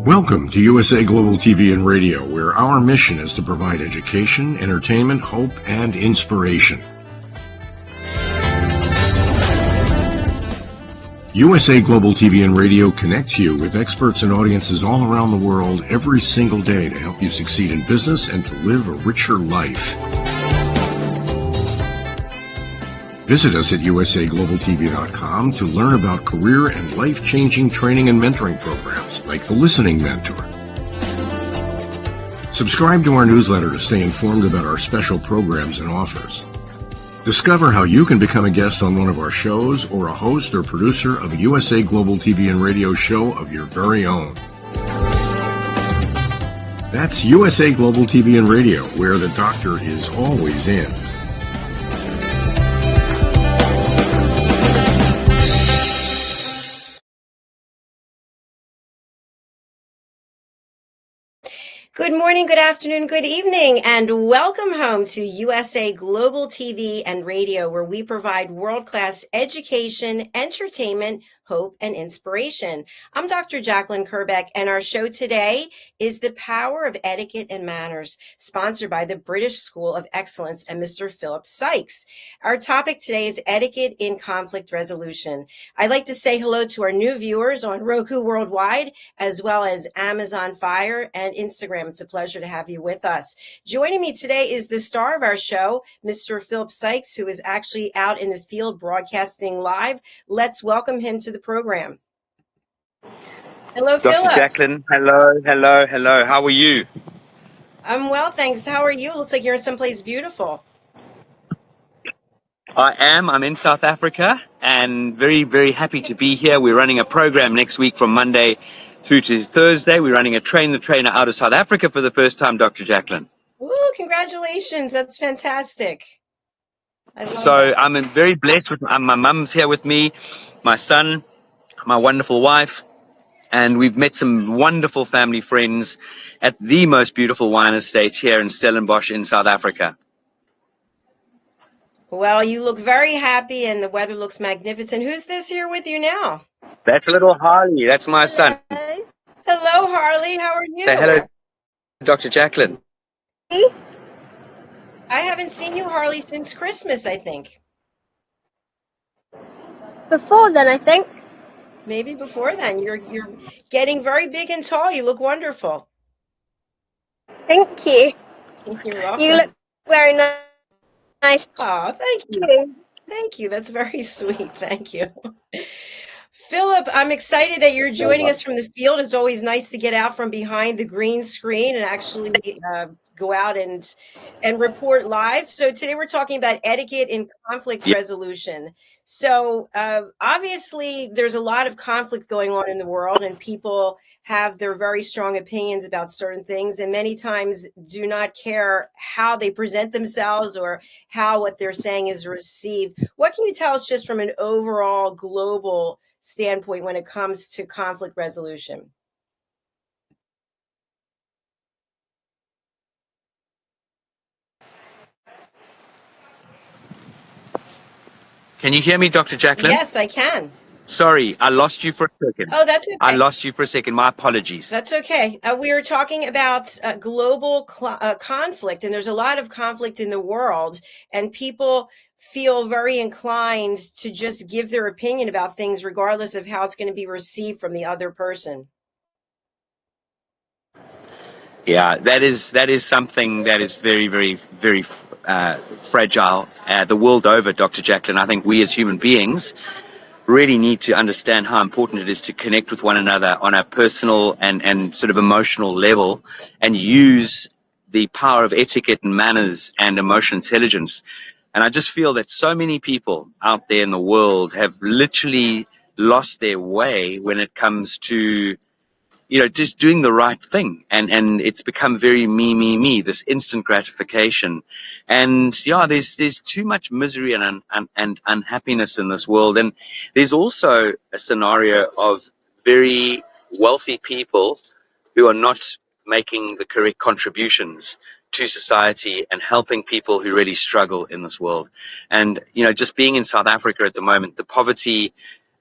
Welcome to USA Global TV and Radio, where our mission is to provide education, entertainment, hope, and inspiration. USA Global TV and Radio connects you with experts and audiences all around the world every single day to help you succeed in business and to live a richer life. Visit us at usaglobaltv.com to learn about career and life-changing training and mentoring programs like the Listening Mentor. Subscribe to our newsletter to stay informed about our special programs and offers. Discover how you can become a guest on one of our shows or a host or producer of a USA Global TV and Radio show of your very own. That's USA Global TV and Radio, where the doctor is always in. Good morning, good afternoon, good evening, and welcome home to USA Global TV and Radio, where we provide world-class education, entertainment, hope, and inspiration. I'm Dr. Jacalyn Kerbeck, and our show today is The Power of Etiquette and Manners, sponsored by the British School of Excellence and Mr. Philip SYKES. Our topic today is etiquette in conflict resolution. I'd like to say hello to our new viewers on Roku Worldwide, as well as Amazon Fire and Instagram. It's a pleasure to have you with us. Joining me today is the star of our show, Mr. Philip SYKES, who is actually out in the field broadcasting live. Let's welcome him to the program. Hello, Dr. Philip. Jacalyn, hello. How are you? I'm well, thanks. How are you? Looks like you're in someplace beautiful. I am. I'm in South Africa and very, very happy to be here. We're running a program next week from Monday through to Thursday. We're running a Train the Trainer out of South Africa for the first time, Dr. Jacalyn. Ooh, congratulations. That's fantastic. I'm very blessed with my mum's here with me, my son, my wonderful wife, and we've met some wonderful family friends at the most beautiful wine estate here in Stellenbosch in South Africa. Well, you look very happy and the weather looks magnificent. Who's this here with you now? That's little Harley. That's my son. Hello, Harley. How are you? Say hello, Dr. Jacalyn. I haven't seen you, Harley, since Christmas, I think. Before then, I think. Maybe before then. You're getting very big and tall. You look wonderful. Thank you. You're welcome. You look very nice. Oh, thank you. Thank you. That's very sweet. Thank you. Philip, I'm excited that you're joining us from the field. It's always nice to get out from behind the green screen and actually go out and report live. So today we're talking about etiquette in conflict resolution. So obviously there's a lot of conflict going on in the world, and people have their very strong opinions about certain things, and many times do not care how they present themselves or how what they're saying is received. What can you tell us just from an overall global standpoint when it comes to conflict resolution? Can you hear me, Dr. Jacalyn? Yes, I can. Sorry, I lost you for a second. Oh, that's okay. I lost you for a second. My apologies. That's okay. We were talking about global conflict, and there's a lot of conflict in the world, and people feel very inclined to just give their opinion about things regardless of how it's going to be received from the other person. Yeah, that is something that is very, very, very fragile the world over, Dr. Jacalyn. I think we as human beings really need to understand how important it is to connect with one another on a personal and sort of emotional level, and use the power of etiquette and manners and emotional intelligence. And I just feel that so many people out there in the world have literally lost their way when it comes to, just doing the right thing. And it's become very me, this instant gratification. And yeah, there's too much misery and unhappiness in this world. And there's also a scenario of very wealthy people who are not making the correct contributions to society and helping people who really struggle in this world. And, just being in South Africa at the moment, the poverty,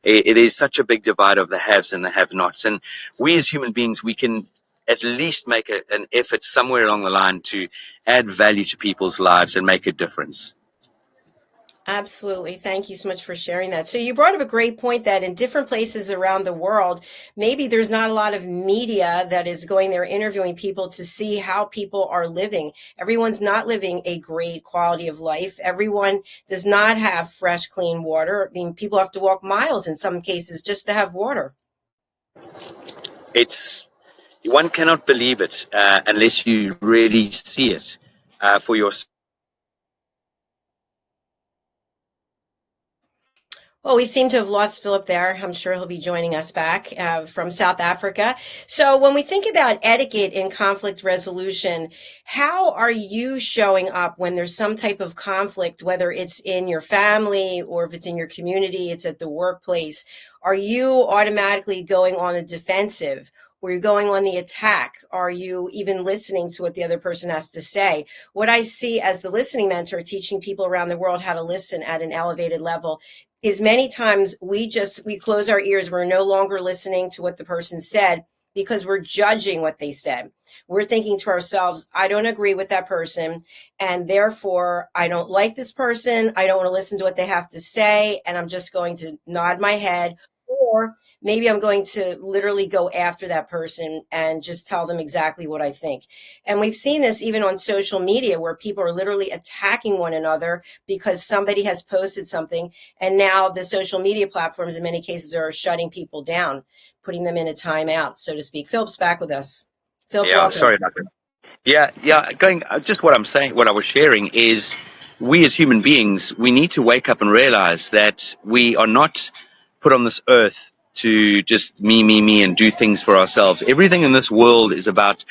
it is such a big divide of the haves and the have-nots. And we as human beings, we can at least make an effort somewhere along the line to add value to people's lives and make a difference. Absolutely. Thank you so much for sharing that. So you brought up a great point that in different places around the world, maybe there's not a lot of media that is going there interviewing people to see how people are living. Everyone's not living a great quality of life. Everyone does not have fresh, clean water. I mean, people have to walk miles in some cases just to have water. One cannot believe it unless you really see it for yourself. Well, we seem to have lost Philip there. I'm sure he'll be joining us back from South Africa. So when we think about etiquette in conflict resolution, how are you showing up when there's some type of conflict, whether it's in your family or if it's in your community, it's at the workplace? Are you automatically going on the defensive? Or you're going on the attack? Are you even listening to what the other person has to say? What I see as the listening mentor teaching people around the world how to listen at an elevated level is many times we close our ears. We're no longer listening to what the person said because we're judging what they said. We're thinking to ourselves, I don't agree with that person, and therefore I don't like this person. I don't want to listen to what they have to say, and I'm just going to nod my head, or maybe I'm going to literally go after that person and just tell them exactly what I think. And we've seen this even on social media where people are literally attacking one another because somebody has posted something. And now the social media platforms in many cases are shutting people down, putting them in a timeout, so to speak. Philip's back with us. Philip, Yeah, welcome. sorry about that. Yeah. Just what I'm saying, what I was sharing is, we as human beings, we need to wake up and realize that we are not put on this earth to just me, and do things for ourselves. Everything in this world is about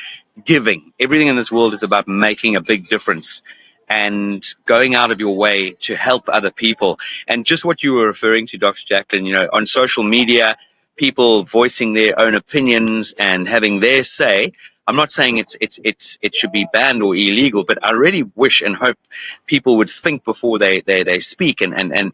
giving. Everything in this world is about making a big difference and going out of your way to help other people. And just what you were referring to, Dr. Jacalyn, on social media, people voicing their own opinions and having their say. I'm not saying it should be banned or illegal, but I really wish and hope people would think before they speak and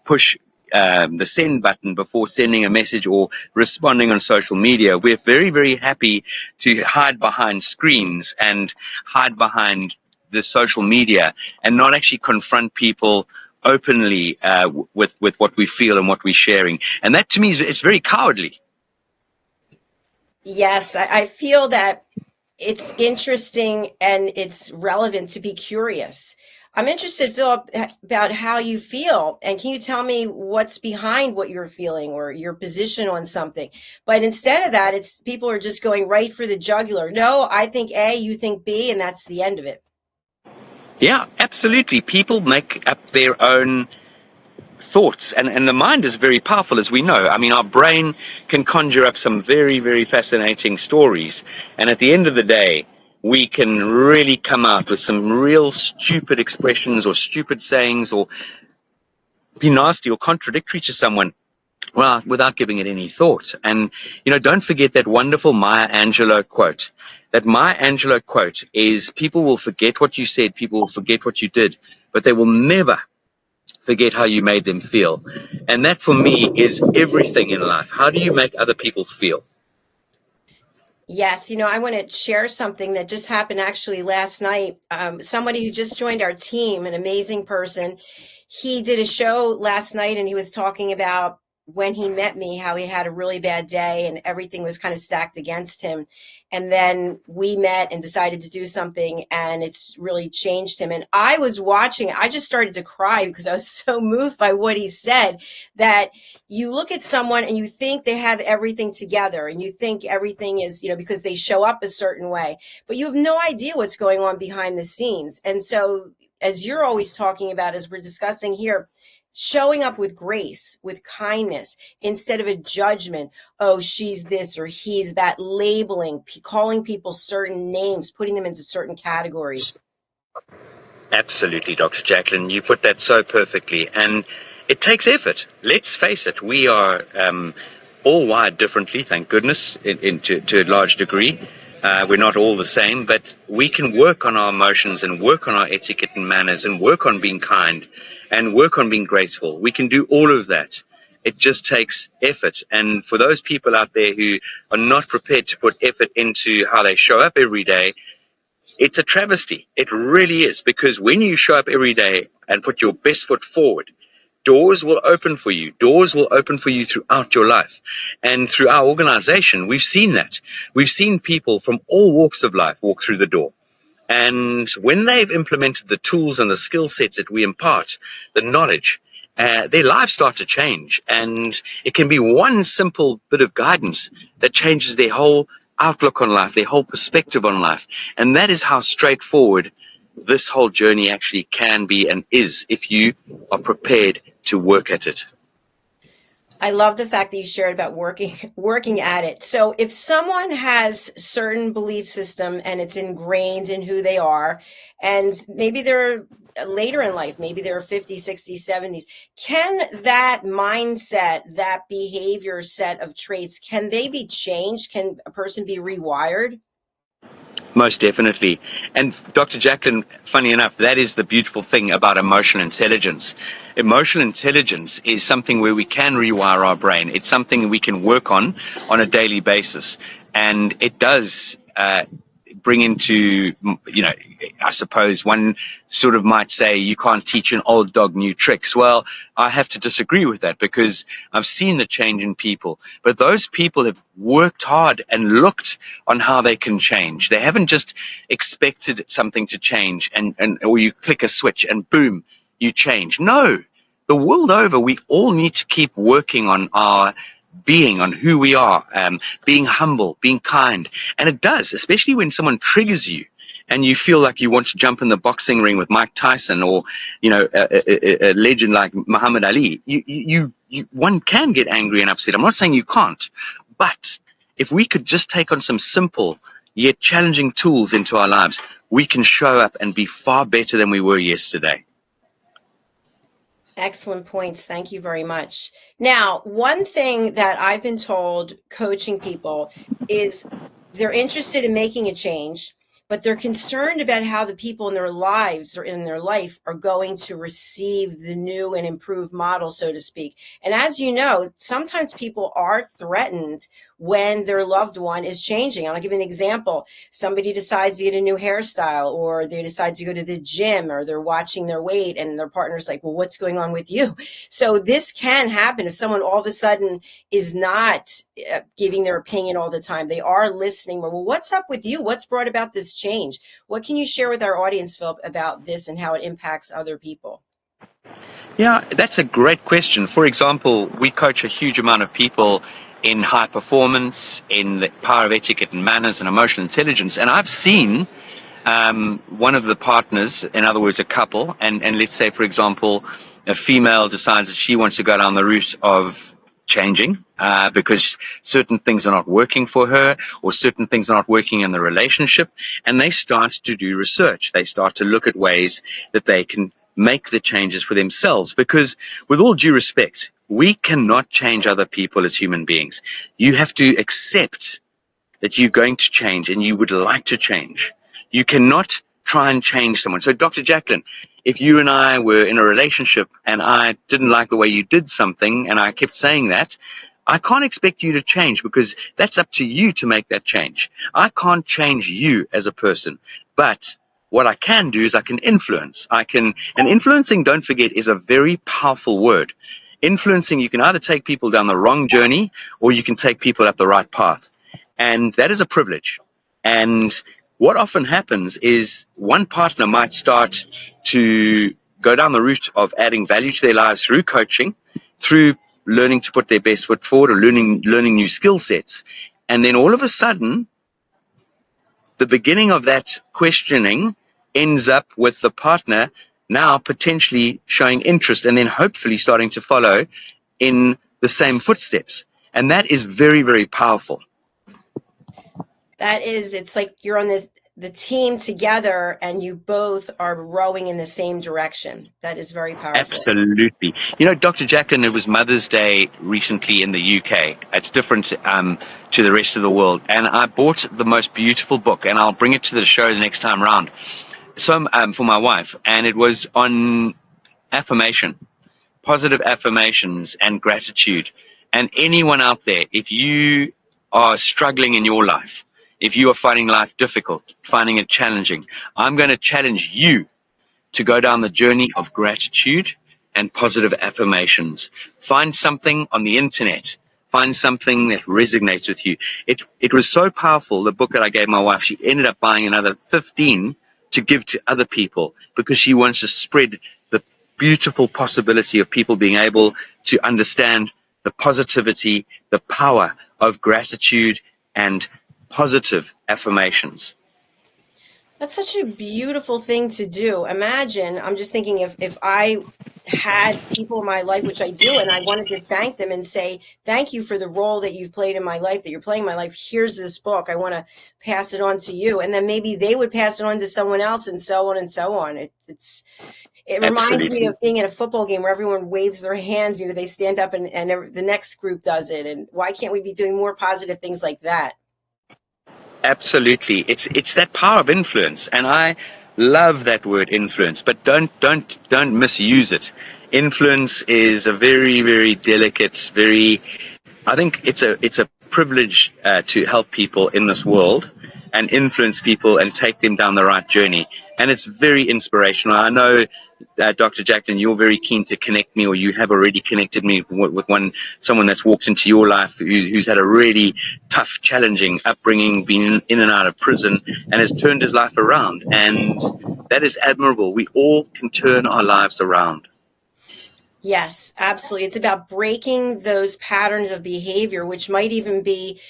push the send button before sending a message or responding on social media. We're very, very happy to hide behind screens and hide behind the social media and not actually confront people openly with what we feel and what we're sharing. And that to me is very cowardly. Yes, I feel that it's interesting and it's relevant to be curious. I'm interested, Philip, about how you feel. And can you tell me what's behind what you're feeling or your position on something? But instead of that, it's people are just going right for the jugular. No, I think A, you think B, and that's the end of it. Yeah, absolutely. People make up their own thoughts, and the mind is very powerful, as we know. I mean, our brain can conjure up some very, very fascinating stories, and at the end of the day, we can really come out with some real stupid expressions or stupid sayings or be nasty or contradictory to someone, well, without giving it any thought. And don't forget that wonderful Maya Angelou quote. That Maya Angelou quote is, people will forget what you said, people will forget what you did, but they will never forget how you made them feel. And that for me is everything in life. How do you make other people feel? Yes, I want to share something that just happened actually last night. Somebody who just joined our team, an amazing person, he did a show last night and he was talking about when he met me, how he had a really bad day and everything was kind of stacked against him. And then we met and decided to do something, and it's really changed him. And I was watching, I just started to cry because I was so moved by what he said, that you look at someone and you think they have everything together and you think everything is, because they show up a certain way, but you have no idea what's going on behind the scenes. And so, as you're always talking about, as we're discussing here, showing up with grace, with kindness, instead of a judgment. Oh, she's this or he's that, labeling, calling people certain names, putting them into certain categories. Absolutely, Dr. Jacalyn. You put that so perfectly. And it takes effort. Let's face it. We are all wired differently, thank goodness, to a large degree. We're not all the same, but we can work on our emotions and work on our etiquette and manners and work on being kind and work on being graceful. We can do all of that. It just takes effort. And for those people out there who are not prepared to put effort into how they show up every day, it's a travesty. It really is, because when you show up every day and put your best foot forward, doors will open for you. Doors will open for you throughout your life. And through our organization, we've seen that. We've seen people from all walks of life walk through the door. And when they've implemented the tools and the skill sets that we impart, the knowledge, their lives start to change. And it can be one simple bit of guidance that changes their whole outlook on life, their whole perspective on life. And that is how straightforward this whole journey actually can be and is, if you are prepared to work at it. I love the fact that you shared about working at it. So if someone has certain belief system and it's ingrained in who they are, and maybe they're later in life, maybe they're 50s, 60s, 70s, can that mindset, that behavior set of traits, can they be changed? Can a person be rewired? Most definitely. And Dr. Jacalyn, funny enough, that is the beautiful thing about emotional intelligence. Emotional intelligence is something where we can rewire our brain. It's something we can work on a daily basis. And it does bring into, I suppose one sort of might say you can't teach an old dog new tricks. Well, I have to disagree with that, because I've seen the change in people. But those people have worked hard and looked on how they can change. They haven't just expected something to change or you click a switch and boom, you change. No, the world over, we all need to keep working on our being, on who we are, being humble, being kind. And it does, especially when someone triggers you and you feel like you want to jump in the boxing ring with Mike Tyson or, a legend like Muhammad Ali. One can get angry and upset. I'm not saying you can't, but if we could just take on some simple yet challenging tools into our lives, we can show up and be far better than we were yesterday. Excellent points. Thank you very much. Now, one thing that I've been told coaching people is they're interested in making a change, but they're concerned about how the people in their lives or in their life are going to receive the new and improved model, so to speak. And as you know, sometimes people are threatened when their loved one is changing. I'll give you an example. Somebody decides to get a new hairstyle, or they decide to go to the gym, or they're watching their weight and their partner's like, well, what's going on with you? So this can happen if someone all of a sudden is not giving their opinion all the time. They are listening. Well, what's up with you? What's brought about this change? What can you share with our audience, Philip, about this and how it impacts other people? Yeah, that's a great question. For example, we coach a huge amount of people in high performance, in the power of etiquette and manners and emotional intelligence. And I've seen one of the partners, in other words, a couple, and let's say, for example, a female decides that she wants to go down the route of changing because certain things are not working for her, or certain things are not working in the relationship, and they start to do research. They start to look at ways that they can make the changes for themselves, because with all due respect, we cannot change other people as human beings. You have to accept that you're going to change and you would like to change. You cannot try and change someone. So Dr. Jacalyn, if you and I were in a relationship and I didn't like the way you did something and I kept saying that, I can't expect you to change, because that's up to you to make that change. I can't change you as a person, but what I can do is I can influence. And influencing, don't forget, is a very powerful word. Influencing, you can either take people down the wrong journey or you can take people up the right path. And that is a privilege. And what often happens is one partner might start to go down the route of adding value to their lives through coaching, through learning to put their best foot forward, or learning new skill sets. And then all of a sudden, the beginning of that questioning ends up with the partner now potentially showing interest and then hopefully starting to follow in the same footsteps. And that is very, very powerful. That is, it's like you're on the team together and you both are rowing in the same direction. That is very powerful. Absolutely. You know, Dr. Jacalyn, it was Mother's Day recently in the UK. It's different to the rest of the world. And I bought the most beautiful book, and I'll bring it to the show the next time around. So for my wife, and it was on affirmation, positive affirmations and gratitude. And anyone out there, if you are struggling in your life, if you are finding life difficult, finding it challenging, I'm going to challenge you to go down the journey of gratitude and positive affirmations. Find something on the internet. Find something that resonates with you. It was so powerful, the book that I gave my wife, she ended up buying another 15 to give to other people because she wants to spread the beautiful possibility of people being able to understand the positivity, the power of gratitude and positive affirmations. That's such a beautiful thing to do. Imagine, I'm just thinking if I had people in my life, which I do, and I wanted to thank them and say, thank you for the role that you've played in my life, that you're playing in my life. Here's this book. I want to pass it on to you. And then maybe they would pass it on to someone else and so on and so on. It reminds me of being at a football game where everyone waves their hands, they stand up and the next group does it. And why can't we be doing more positive things like that? Absolutely. It's that power of influence. And I love that word influence, but don't misuse it. Influence is a very, very delicate, I think it's a privilege to help people in this world and influence people and take them down the right journey. And it's very inspirational. I know, Dr. Jacalyn, you're very keen to connect me, or you have already connected me with someone that's walked into your life who's had a really tough, challenging upbringing, been in and out of prison, and has turned his life around. And that is admirable. We all can turn our lives around. Yes, absolutely. It's about breaking those patterns of behavior, which might even be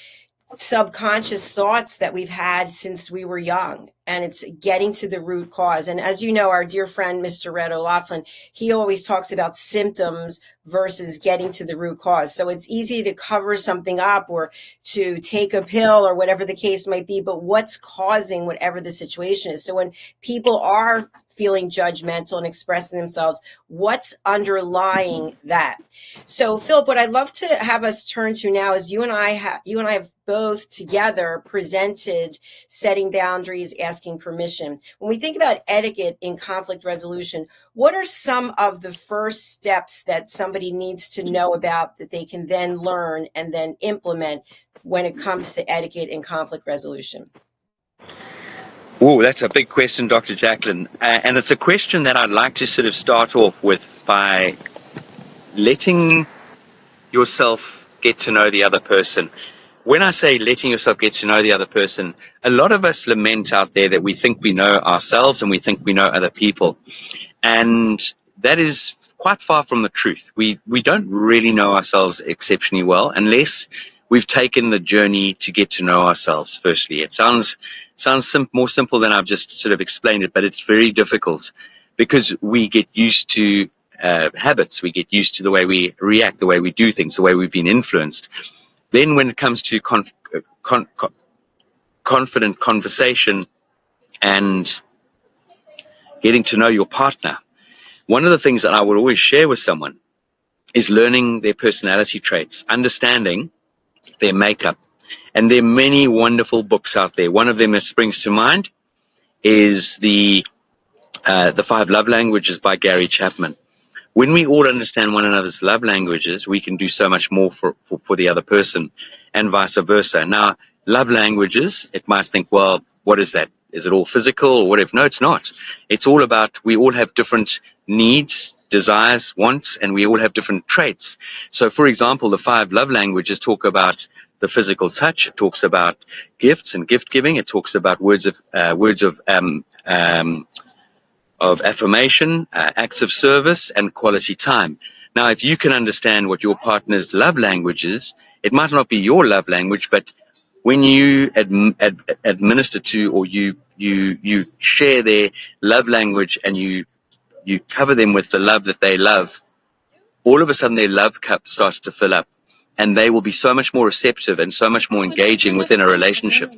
subconscious thoughts that we've had since we were young, and it's getting to the root cause. And as you know, our dear friend Mr. Red O'Loughlin, he always talks about symptoms versus getting to the root cause. So it's easy to cover something up or to take a pill or whatever the case might be, but what's causing whatever the situation is? So when people are feeling judgmental and expressing themselves, what's underlying that? So Philip, what I'd love to have us turn to now is you and I have both together presented setting boundaries, asking permission. When we think about etiquette in conflict resolution, what are some of the first steps that somebody needs to know about that they can then learn and then implement when it comes to etiquette in conflict resolution? Oh, that's a big question, Dr. Jacalyn. And it's a question that I'd like to sort of start off with by letting yourself get to know the other person. When I say letting yourself get to know the other person, a lot of us lament out there that we think we know ourselves and we think we know other people. And that is quite far from the truth. We don't really know ourselves exceptionally well unless we've taken the journey to get to know ourselves firstly. It sounds more simple than I've just sort of explained it, but it's very difficult because we get used to habits. We get used to the way we react, the way we do things, the way we've been influenced. Then when it comes to confident conversation and getting to know your partner, one of the things that I would always share with someone is learning their personality traits, understanding their makeup. And there are many wonderful books out there. One of them that springs to mind is the 5 Love Languages by Gary Chapman. When we all understand one another's love languages, we can do so much more for the other person and vice versa. Now, love languages, it might think, well, what is that? is it all physical or whatever? No, it's not. It's all about, we all have different needs, desires, wants, and we all have different traits. So, for example, the 5 love languages talk about the physical touch. It talks about gifts and gift giving. It talks about words of affirmation, acts of service, and quality time. Now, if you can understand what your partner's love language is, it might not be your love language, but when you administer to, or you share their love language, and you cover them with the love that they love, all of a sudden their love cup starts to fill up, and they will be so much more receptive and so much more engaging within a relationship.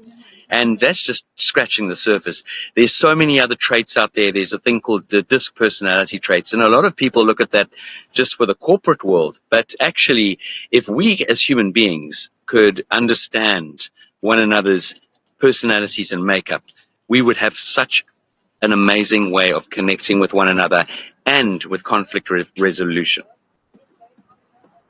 And that's just scratching the surface. There's so many other traits out there. There's a thing called the DISC personality traits. And a lot of people look at that just for the corporate world. But actually, if we as human beings could understand one another's personalities and makeup, we would have such an amazing way of connecting with one another and with conflict resolution.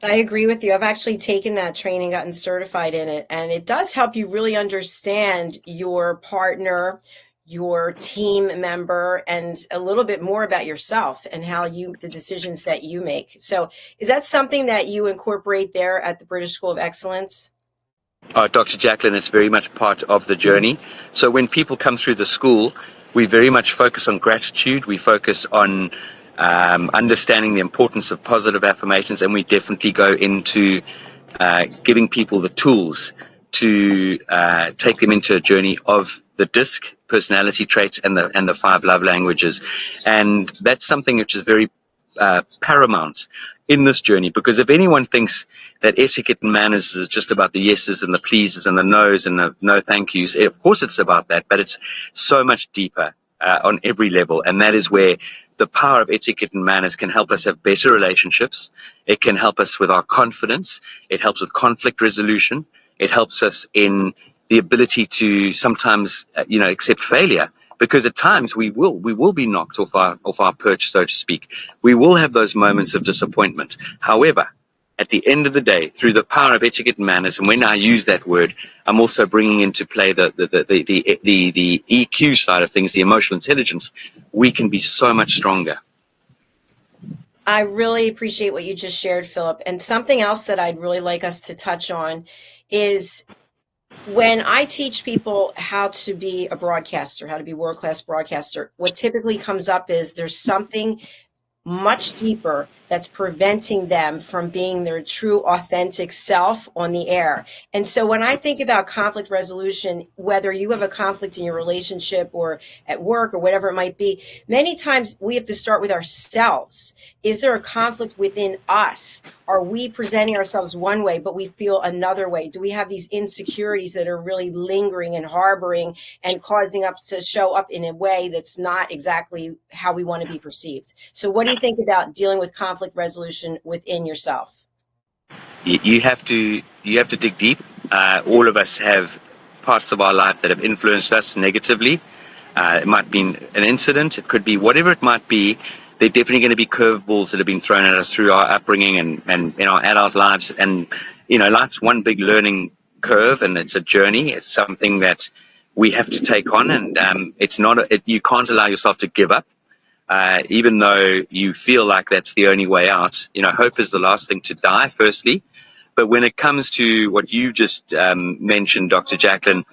I agree with you. I've actually taken that training, gotten certified in it, and it does help you really understand your partner, your team member, and a little bit more about yourself and how the decisions that you make. So is that something that you incorporate there at the British School of Excellence? Dr. Jacalyn, it's very much part of the journey. So when people come through the school, we very much focus on gratitude. We focus on understanding the importance of positive affirmations, and we definitely go into giving people the tools to take them into a journey of the DISC personality traits and the 5 love languages. And that's something which is very paramount in this journey, because if anyone thinks that etiquette and manners is just about the yeses and the pleases and the no's and the no thank yous, of course it's about that, but it's so much deeper on every level. And that is where the power of etiquette and manners can help us have better relationships. It can help us with our confidence. It helps with conflict resolution. It helps us in the ability to sometimes, accept failure, because at times we will be knocked off our perch, so to speak. We will have those moments of disappointment. However, at the end of the day, through the power of etiquette and manners, and when I use that word, I'm also bringing into play the EQ side of things, the emotional intelligence. We can be so much stronger. I really appreciate what you just shared, Philip. And something else that I'd really like us to touch on is when I teach people how to be a broadcaster, how to be world-class broadcaster, what typically comes up is there's something much deeper that's preventing them from being their true authentic self on the air. And so when I think about conflict resolution, whether you have a conflict in your relationship or at work or whatever it might be, many times we have to start with ourselves. Is there a conflict within us? Are we presenting ourselves one way, but we feel another way? Do we have these insecurities that are really lingering and harboring and causing us to show up in a way that's not exactly how we want to be perceived? So what do you think about dealing with conflict resolution within yourself? You have to dig deep. All of us have parts of our life that have influenced us negatively. It might be an incident. It could be whatever it might be. They're definitely going to be curveballs that have been thrown at us through our upbringing and in our adult lives. And, life's one big learning curve, and it's a journey. It's something that we have to take on, and it's not. You can't allow yourself to give up. Even though you feel like that's the only way out. Hope is the last thing to die, firstly. But when it comes to what you just mentioned, Dr. Jacalyn,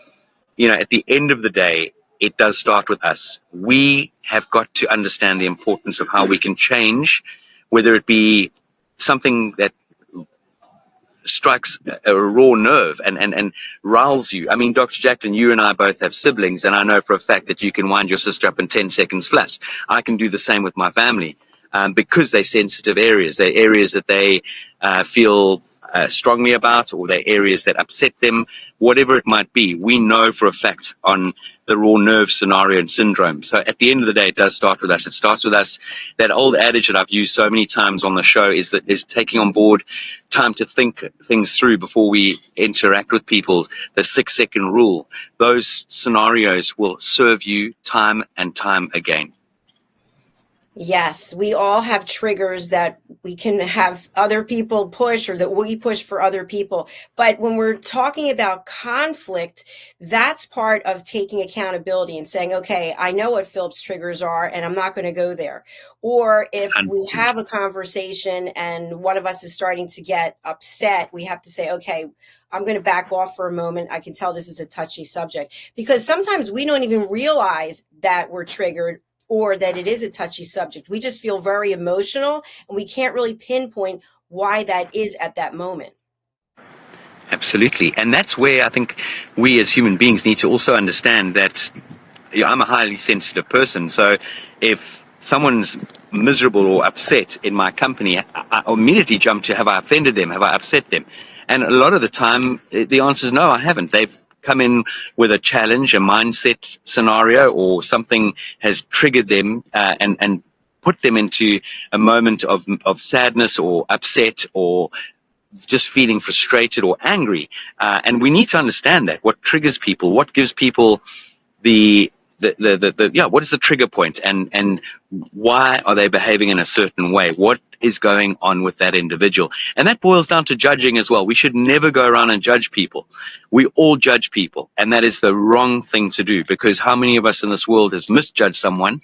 at the end of the day, it does start with us. We have got to understand the importance of how we can change, whether it be something that strikes a raw nerve and riles you. I mean, Dr. Jacalyn, you and I both have siblings, and I know for a fact that you can wind your sister up in 10 seconds flat. I can do the same with my family because they're sensitive areas. They're areas that they feel strongly about, or they're areas that upset them, whatever it might be. We know for a fact on the raw nerve scenario and syndrome. So at the end of the day, it does start with us. It starts with us. That old adage that I've used so many times on the show is taking on board time to think things through before we interact with people. The 6-second rule. Those scenarios will serve you time and time again. Yes, we all have triggers that we can have other people push or that we push for other people. But when we're talking about conflict, that's part of taking accountability and saying, okay, I know what Philip's triggers are and I'm not going to go there. Or if we 100%. have a conversation and one of us is starting to get upset, we have to say, okay, I'm going to back off for a moment. I can tell this is a touchy subject because sometimes we don't even realize that we're triggered or that it is a touchy subject. We just feel very emotional and we can't really pinpoint why that is at that moment. Absolutely. And that's where I think we as human beings need to also understand that I'm a highly sensitive person. So if someone's miserable or upset in my company, I immediately jump to, have I offended them? Have I upset them? And a lot of the time, the answer is no, I haven't. They've come in with a challenge, a mindset scenario, or something has triggered them and put them into a moment of sadness or upset or just feeling frustrated or angry. And we need to understand that. What triggers people, what gives people what is the trigger point, and why are they behaving in a certain way? What is going on with that individual? And that boils down to judging as well. We should never go around and judge people. We all judge people, and that is the wrong thing to do, because how many of us in this world has misjudged someone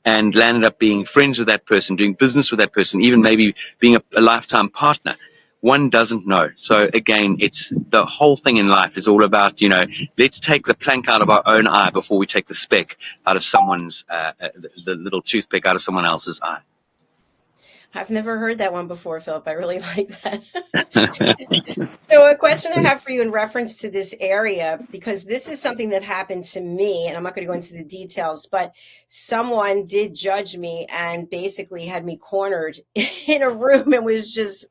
and landed up being friends with that person, doing business with that person, even maybe being a lifetime partner? One doesn't know. So again, it's the whole thing in life is all about, let's take the plank out of our own eye before we take the speck out of someone's, the little toothpick out of someone else's eye. I've never heard that one before, Philip. I really like that. So a question I have for you in reference to this area, because this is something that happened to me, and I'm not going to go into the details, but someone did judge me and basically had me cornered in a room and was just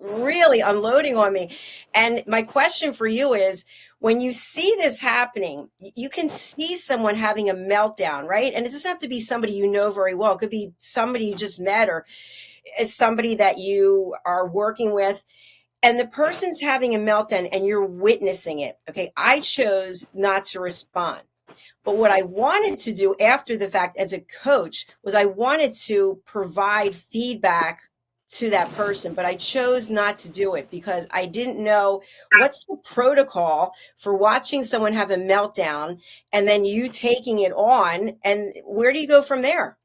really unloading on me. And my question for you is, when you see this happening, you can see someone having a meltdown, right? And it doesn't have to be somebody you know very well. It could be somebody you just met or as somebody that you are working with, and the person's having a meltdown and you're witnessing it. Okay, I chose not to respond. But what I wanted to do after the fact as a coach was I wanted to provide feedback to that person, but I chose not to do it because I didn't know what's the protocol for watching someone have a meltdown and then you taking it on, and where do you go from there?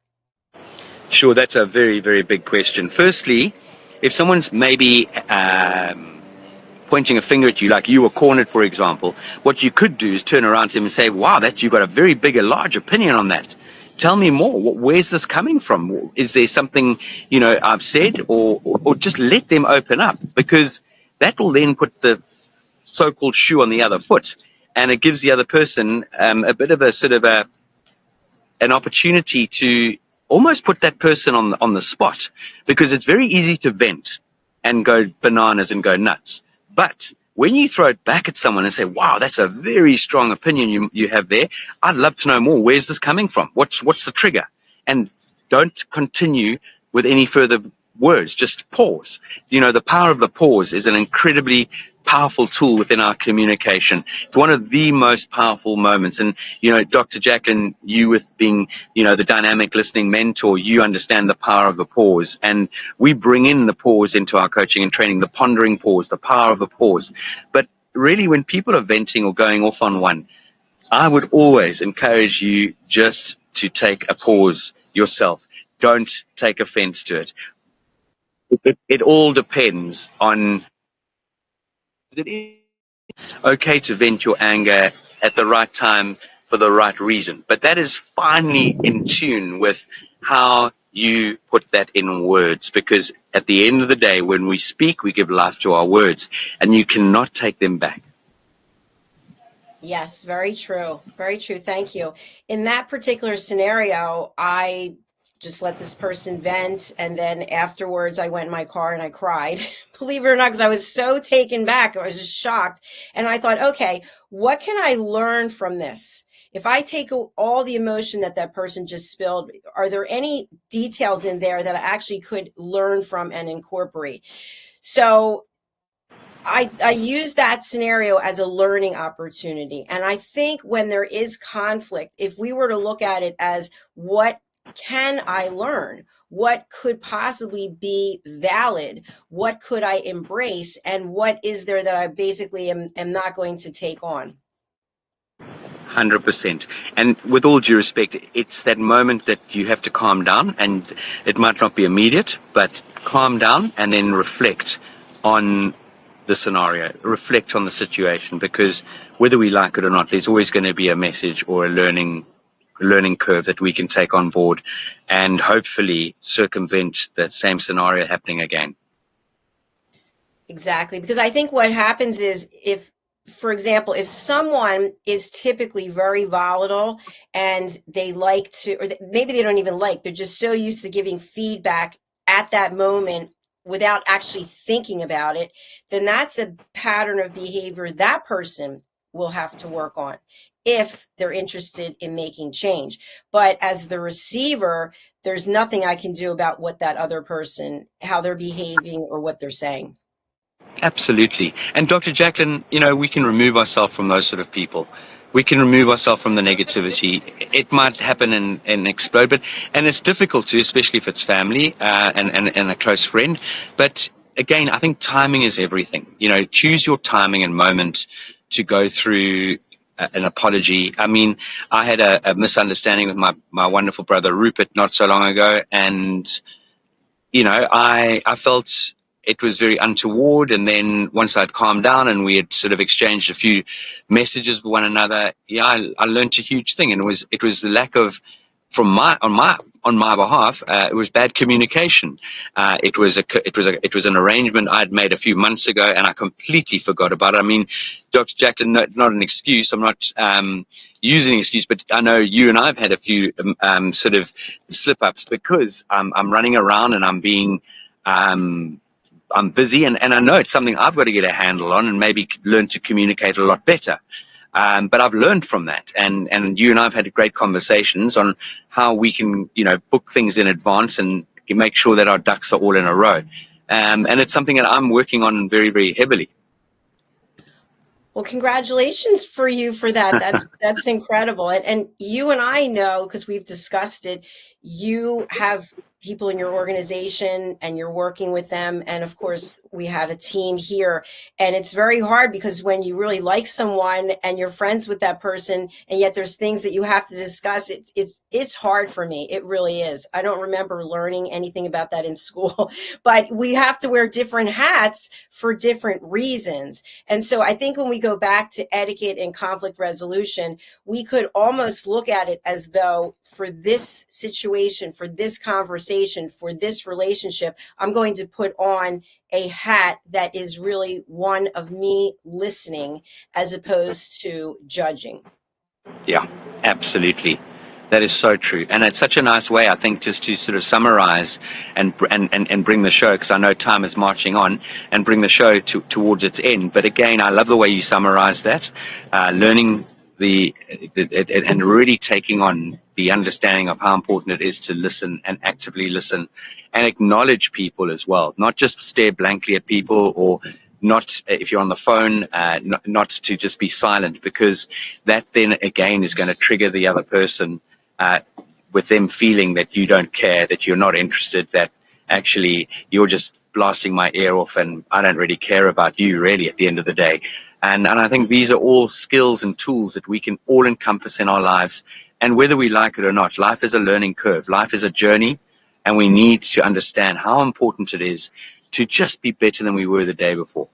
Sure, that's a very, very big question. Firstly, if someone's maybe pointing a finger at you, like you were cornered, for example, what you could do is turn around to him and say, wow, you've got a very big, a large opinion on that. Tell me more. Where's this coming from? Is there something, I've said, or just let them open up, because that will then put the so-called shoe on the other foot, and it gives the other person a bit of a sort of an opportunity to almost put that person on the spot, because it's very easy to vent and go bananas and go nuts. But when you throw it back at someone and say, wow, that's a very strong opinion you have there, I'd love to know more. Where's this coming from? What's the trigger? And don't continue with any further words. Just pause. The power of the pause is an incredibly powerful tool within our communication. It's one of the most powerful moments. And, Dr. Jacalyn, you with being, the dynamic listening mentor, you understand the power of the pause. And we bring in the pause into our coaching and training, the pondering pause, the power of the pause. But really, when people are venting or going off on one, I would always encourage you just to take a pause yourself. Don't take offense to it. It all depends on, it is okay to vent your anger at the right time for the right reason, but that is finally in tune with how you put that in words, because at the end of the day, when we speak, we give life to our words, and you cannot take them back. Yes, very true. Very true. Thank you. In that particular scenario, I just let this person vent. And then afterwards, I went in my car and I cried, believe it or not, because I was so taken back. I was just shocked. And I thought, okay, what can I learn from this? If I take all the emotion that that person just spilled, are there any details in there that I actually could learn from and incorporate? So I use that scenario as a learning opportunity. And I think when there is conflict, if we were to look at it as what can I learn? What could possibly be valid? What could I embrace? And what is there that I basically am not going to take on? 100%. And with all due respect, it's that moment that you have to calm down, and it might not be immediate, but calm down and then reflect on the scenario, reflect on the situation, because whether we like it or not, there's always going to be a message or a learning curve that we can take on board and hopefully circumvent that same scenario happening again. Exactly. Because I think what happens is if, for example, if someone is typically very volatile and they like to, or maybe they don't even like, they're just so used to giving feedback at that moment without actually thinking about it, then that's a pattern of behavior that person will have to work on if they're interested in making change. But as the receiver, there's nothing I can do about what that other person, how they're behaving or what they're saying. Absolutely. And Dr. Jacalyn, we can remove ourselves from those sort of people. We can remove ourselves from the negativity. It might happen and explode, and it's difficult to, especially if it's family and a close friend. But again, I think timing is everything. Choose your timing and moment to go through an apology. I mean, I had a misunderstanding with my wonderful brother Rupert not so long ago, and I felt it was very untoward. And then once I'd calmed down and we had sort of exchanged a few messages with one another, I learned a huge thing. And it was the lack of, on my behalf, it was bad communication. It was an arrangement I'd made a few months ago, and I completely forgot about it. I mean, Dr. Jacalyn, not an excuse. I'm not using an excuse, but I know you and I've had a few sort of slip-ups because I'm running around and I'm busy, and I know it's something I've got to get a handle on and maybe learn to communicate a lot better. But I've learned from that, and you and I have had great conversations on how we can, book things in advance and make sure that our ducks are all in a row. And it's something that I'm working on very, very heavily. Well, congratulations for you for that. That's incredible. And you and I know, because we've discussed it, you have people in your organization and you're working with them. And of course, we have a team here. And it's very hard because when you really like someone and you're friends with that person, and yet there's things that you have to discuss, it's hard for me. It really is. I don't remember learning anything about that in school, but we have to wear different hats for different reasons. And so I think when we go back to etiquette and conflict resolution, we could almost look at it as though for this situation, for this conversation, for this relationship, I'm going to put on a hat that is really one of me listening as opposed to judging. Yeah, absolutely. That is so true. And it's such a nice way, I think, just to sort of summarize and bring the show, because I know time is marching on, and bring the show towards its end. But again, I love the way you summarize that, learning and really taking on the understanding of how important it is to listen and actively listen and acknowledge people as well, not just stare blankly at people, or not, if you're on the phone, not to just be silent, because that then again is going to trigger the other person with them feeling that you don't care, that you're not interested, that actually you're just blasting my ear off and I don't really care about you really at the end of the day. And I think these are all skills and tools that we can all encompass in our lives. And whether we like it or not, life is a learning curve. Life is a journey, and we need to understand how important it is to just be better than we were the day before.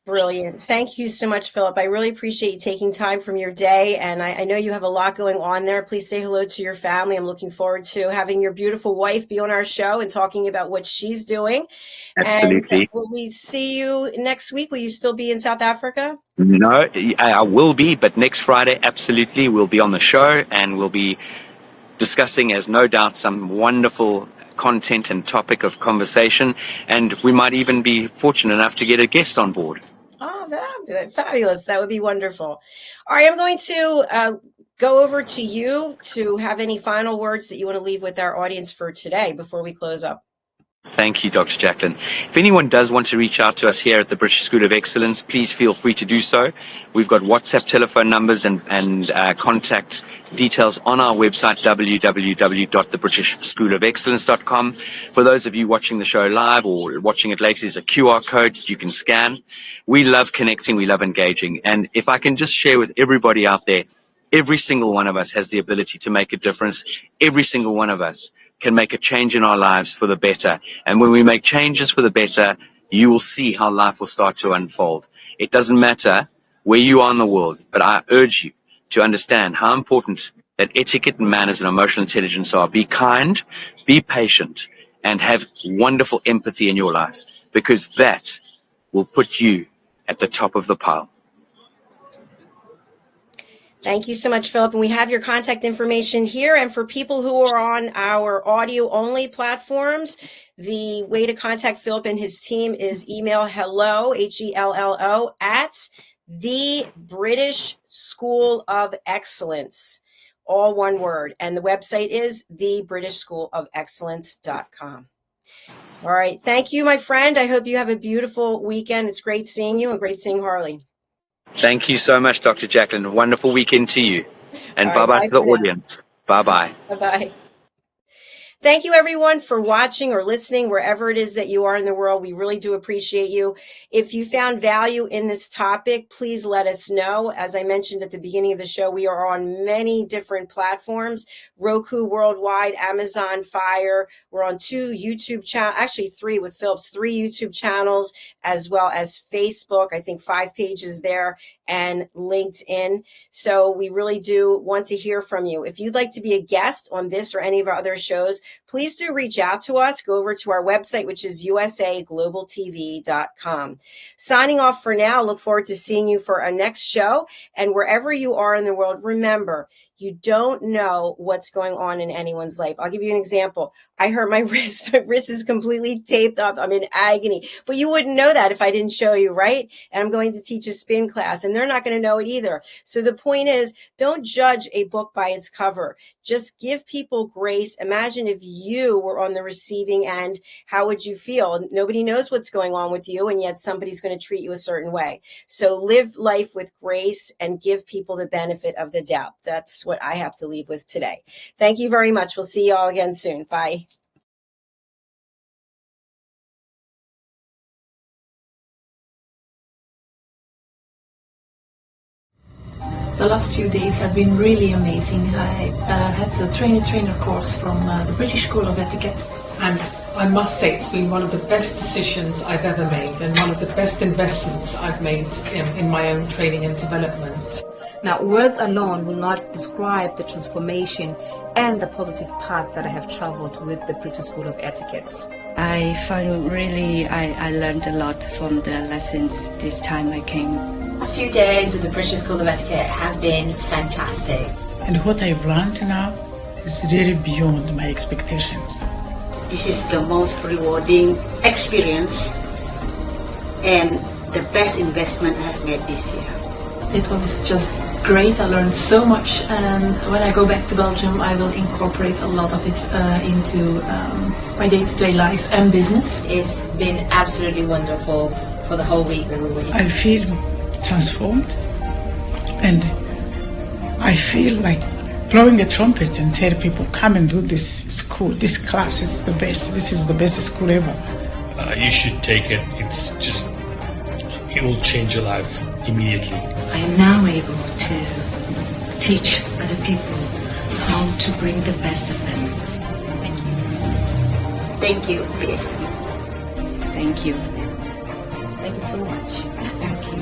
Brilliant. Thank you so much, Philip. I really appreciate you taking time from your day. And I know you have a lot going on there. Please say hello to your family. I'm looking forward to having your beautiful wife be on our show and talking about what she's doing. Absolutely. And will we see you next week? Will you still be in South Africa? No, I will be, but next Friday, absolutely, we'll be on the show, and we'll be discussing, as no doubt, some wonderful content and topic of conversation, and we might even be fortunate enough to get a guest on board. Oh, fabulous. That would be wonderful. All right, I'm going to go over to you to have any final words that you want to leave with our audience for today before we close up. Thank you, Dr. Jacalyn. If anyone does want to reach out to us here at the British School of Excellence, please feel free to do so. We've got WhatsApp telephone numbers and contact details on our website, www.thebritishschoolofexcellence.com. For those of you watching the show live or watching it later, there's a QR code you can scan. We love connecting, we love engaging. And if I can just share with everybody out there, every single one of us has the ability to make a difference. Every single one of us can make a change in our lives for the better. And when we make changes for the better, you will see how life will start to unfold. It doesn't matter where you are in the world, but I urge you to understand how important that etiquette and manners and emotional intelligence are. Be kind, be patient, and have wonderful empathy in your life, because that will put you at the top of the pile. Thank you so much, Philip. And we have your contact information here. And for people who are on our audio-only platforms, the way to contact Philip and his team is email hello, HELLO, at the British School of Excellence, all one word. And the website is thebritishschoolofexcellence.com. All right. Thank you, my friend. I hope you have a beautiful weekend. It's great seeing you and great seeing Harley. Thank you so much, Dr. Jacalyn. A wonderful weekend to you. And bye-bye to the audience. Bye-bye. Bye-bye. Thank you, everyone, for watching or listening wherever it is that you are in the world. We really do appreciate you. If you found value in this topic, please let us know. As I mentioned at the beginning of the show, we are on many different platforms: Roku worldwide, Amazon Fire. We're on 2 YouTube channels, actually 3 with Philip's, 3 YouTube channels, as well as Facebook. I think 5 pages there, and LinkedIn. So we really do want to hear from you. If you'd like to be a guest on this or any of our other shows, please do reach out to us. Go over to our website, which is usaglobaltv.com. Signing off for now. Look forward to seeing you for our next show. And wherever you are in the world, remember, you don't know what's going on in anyone's life. I'll give you an example. I hurt my wrist. My wrist is completely taped up. I'm in agony. But you wouldn't know that if I didn't show you, right? And I'm going to teach a spin class, and they're not going to know it either. So the point is, don't judge a book by its cover. Just give people grace. Imagine if you were on the receiving end, how would you feel? Nobody knows what's going on with you, and yet somebody's going to treat you a certain way. So live life with grace and give people the benefit of the doubt. That's what I have to leave with today. Thank you very much. We'll see you all again soon. Bye. The last few days have been really amazing. I had the trainer course from the British School of Etiquette. And I must say it's been one of the best decisions I've ever made and one of the best investments I've made in my own training and development. Now, words alone will not describe the transformation and the positive path that I have traveled with the British School of Etiquette. I find really I learned a lot from the lessons this time I came. The last few days with the British School of Etiquette have been fantastic. And what I've learned now is really beyond my expectations. This is the most rewarding experience and the best investment I've made this year. It was just great. I learned so much, and when I go back to Belgium I will incorporate a lot of it into my day-to-day life and business. It's been absolutely wonderful for the whole week that we were here. I feel transformed, and I feel like blowing a trumpet and tell people, come and do this school, this class is the best, this is the best school ever. You should take it. It's just, it will change your life immediately. I am now able to teach other people how to bring the best of them. Thank you, BSC. Thank you. Thank you so much. Thank you.